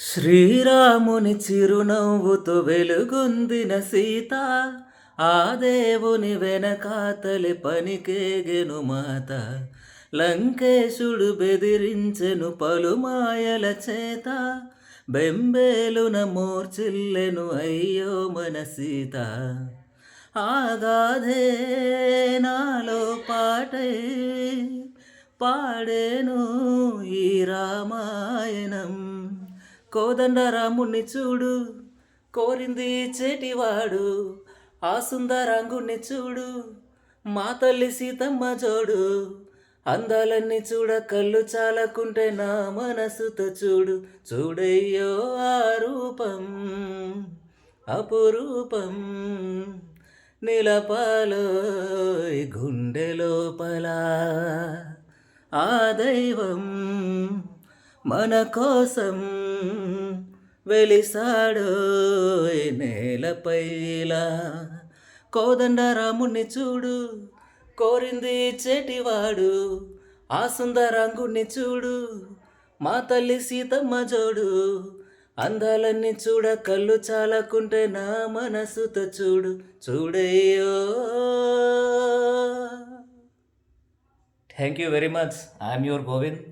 శ్రీరాముని చిరునవ్వుతో వెలుగొందిన సీత, ఆ దేవుని వెనకాతలి పనికేగెను మాత. లంకేశుడు బెదిరించెను పలుమాయల చేత, బెంబేలున మోర్చిల్లెను అయ్యో మన సీత. ఆగాధే నాలో పాటై పాడేను ఈ రామాయణం. కోదండరాముణ్ణి చూడు, కోరింది చేటివాడు. ఆ సుందరాంగుణ్ణి చూడు, మా తల్లి సీతమ్మ జోడు. అందాలన్నీ చూడ కళ్ళు చాలకుంటే నా మనసుతో చూడు. చూడయ్యో ఆ రూపం అపురూపం, నిలపాలో గుండె లోపల. ఆ దైవం మన కోసం వెలిసాడో నేలపై ఇలా. కోదండరాముణ్ణి చూడు, కోరింది చేటివాడు. ఆ సుందరాంగుణ్ణి చూడు, మా తల్లి సీతమ్మ జోడు. అందాలన్నీ చూడ కళ్ళు చాలకుంటే నా మనసుతో చూడు. చూడయ్యో. Thank you very much. I'm your Govind.